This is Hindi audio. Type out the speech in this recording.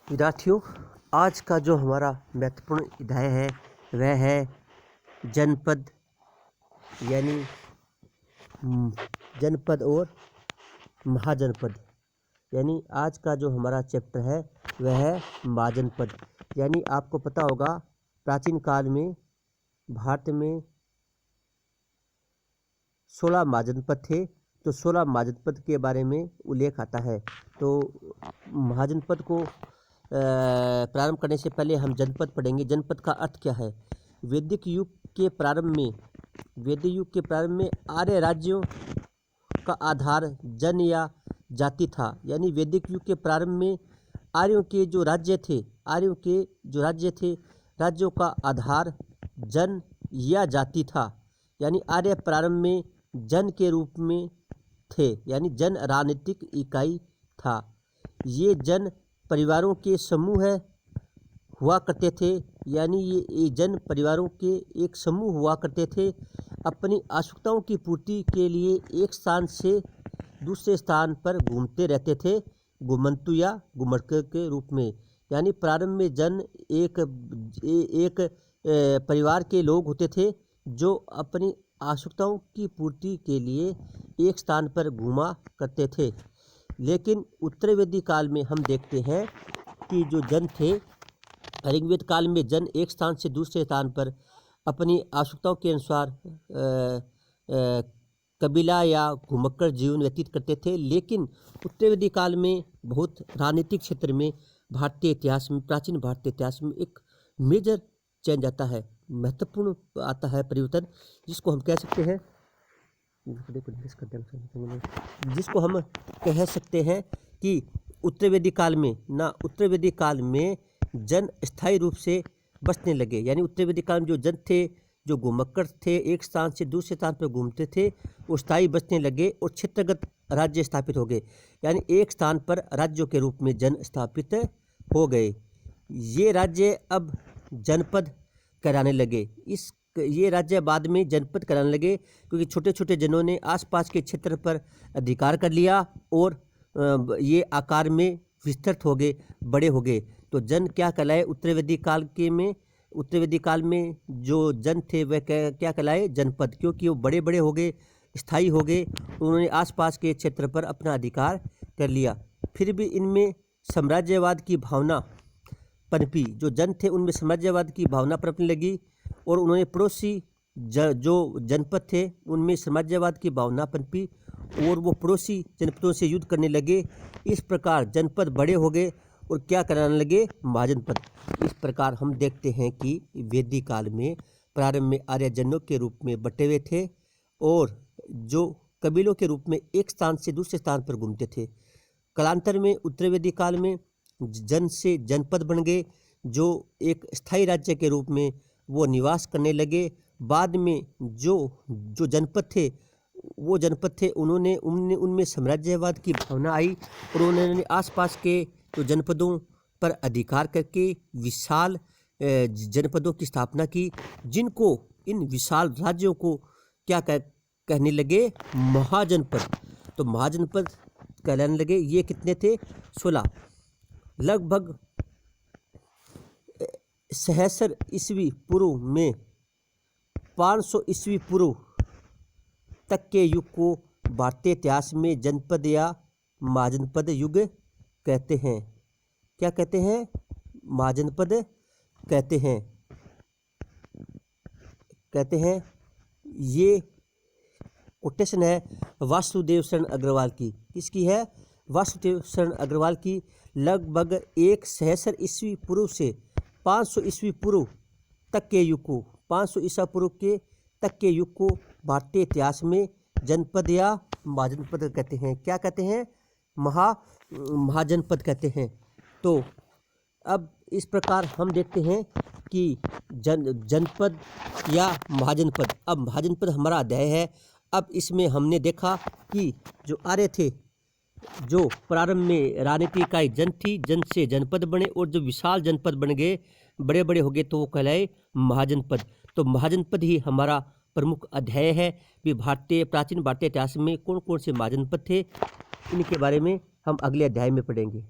विद्यार्थियों, आज का जो हमारा महत्वपूर्ण अध्याय है वह है जनपद, यानी जनपद और महाजनपद। यानी आज का जो हमारा चैप्टर है वह है महाजनपद। यानी आपको पता होगा प्राचीन काल में भारत में 16 महाजनपद थे, तो 16 महाजनपद के बारे में उल्लेख आता है। तो महाजनपद को प्रारंभ करने से पहले हम जनपद पढ़ेंगे। जनपद का अर्थ क्या है? वैदिक युग के प्रारंभ में आर्य राज्यों का आधार जन या जाति था। यानी वैदिक युग के प्रारंभ में आर्यों के जो राज्य थे राज्यों का आधार जन या जाति था। यानी आर्य प्रारंभ में जन के रूप में थे, यानी जन राजनीतिक इकाई था। ये जन परिवारों के समूह हुआ करते थे। यानी ये जन परिवारों के एक समूह हुआ करते थे। अपनी आवश्यकताओं की पूर्ति के लिए एक स्थान से दूसरे स्थान पर घूमते रहते थे, घुमंतु या घुमड़के के रूप में। यानी प्रारंभ में जन एक परिवार के लोग होते थे जो अपनी आवश्यकताओं की पूर्ति के लिए एक स्थान पर घूमा करते थे। लेकिन उत्तर वैदिक काल में हम देखते हैं कि जो जन थे, ऋग्वेद काल में जन एक स्थान से दूसरे स्थान पर अपनी आवश्यकताओं के अनुसार कबीला या घुमक्कड़ जीवन व्यतीत करते थे। लेकिन उत्तर वैदिक काल में बहुत राजनीतिक क्षेत्र में प्राचीन भारतीय इतिहास में एक मेजर चेंज आता है, महत्वपूर्ण आता है परिवर्तन, जिसको हम कह सकते हैं कि उत्तर वैदिक काल में जन स्थायी रूप से बसने लगे। यानी उत्तर वैदिक काल में जो जन थे, जो घुमक्कड़ थे, एक स्थान से दूसरे स्थान पर घूमते थे, वो स्थायी बसने लगे और क्षेत्रगत राज्य स्थापित हो गए। यानी एक स्थान पर राज्यों के रूप में जन स्थापित हो गए। ये राज्य अब जनपद कहलाने लगे। ये राज्य बाद में जनपद कहलाने लगे क्योंकि छोटे छोटे जनों ने आसपास के क्षेत्र पर अधिकार कर लिया और ये आकार में विस्तृत हो गए, बड़े हो गए। तो जन क्या कहलाए? उत्तर वैदिक काल में जो जन थे वह क्या कहलाए? जनपद, क्योंकि वो बड़े बड़े हो गए, स्थायी हो गए, उन्होंने आसपास के क्षेत्र पर अपना अधिकार कर लिया। फिर भी इनमें साम्राज्यवाद की भावना पनपी। जो जन थे उनमें साम्राज्यवाद की भावना पनपने लगी और उन्होंने पड़ोसी जो जनपद थे उनमें साम्राज्यवाद की भावना पनपी और वो पड़ोसी जनपदों से युद्ध करने लगे। इस प्रकार जनपद बड़े हो गए और क्या कराने लगे? महाजनपद। इस प्रकार हम देखते हैं कि वैदिक काल में प्रारंभ में आर्यजनों के रूप में बटे हुए थे और जो कबीलों के रूप में एक स्थान से दूसरे स्थान पर घूमते थे। कालांतर में उत्तर वैदिक काल में जन से जनपद बन गए, जो एक स्थायी राज्य के रूप में वो निवास करने लगे। बाद में जो जनपद थे उनमें साम्राज्यवाद की भावना आई और उन्होंने आसपास के तो जनपदों पर अधिकार करके विशाल जनपदों की स्थापना की, जिनको इन विशाल राज्यों को क्या कहने लगे? महाजनपद। तो महाजनपद कहलाने लगे। ये कितने थे? 16। लगभग सहस्र ईस्वी पूर्व में 500 ईस्वी पूर्व तक के युग को भारतीय इतिहास में जनपद या महाजनपद युग कहते हैं। क्या कहते हैं? महाजनपद कहते हैं। ये कोटेशन है वासुदेव शरण अग्रवाल की। किसकी है? वासुदेव शरण अग्रवाल की। लगभग 1 सहस्र ईस्वी पूर्व से 500 ईस्वी पूर्व तक के युग को 500 ईसा पूर्व के तक के युग को भारतीय इतिहास में जनपद या महाजनपद कहते हैं। क्या कहते हैं? महाजनपद कहते हैं। तो अब इस प्रकार हम देखते हैं कि जनपद या महाजनपद। अब महाजनपद हमारा अध्याय है। अब इसमें हमने देखा कि जो आर्य थे, जो प्रारंभ में राजनीतिक इकाई जन थी, जन से जनपद बने और जो विशाल जनपद बन गए, बड़े बड़े हो गए, तो वो कहलाए महाजनपद। तो महाजनपद ही हमारा प्रमुख अध्याय है कि प्राचीन भारतीय इतिहास में कौन कौन से महाजनपद थे, इनके बारे में हम अगले अध्याय में पढ़ेंगे।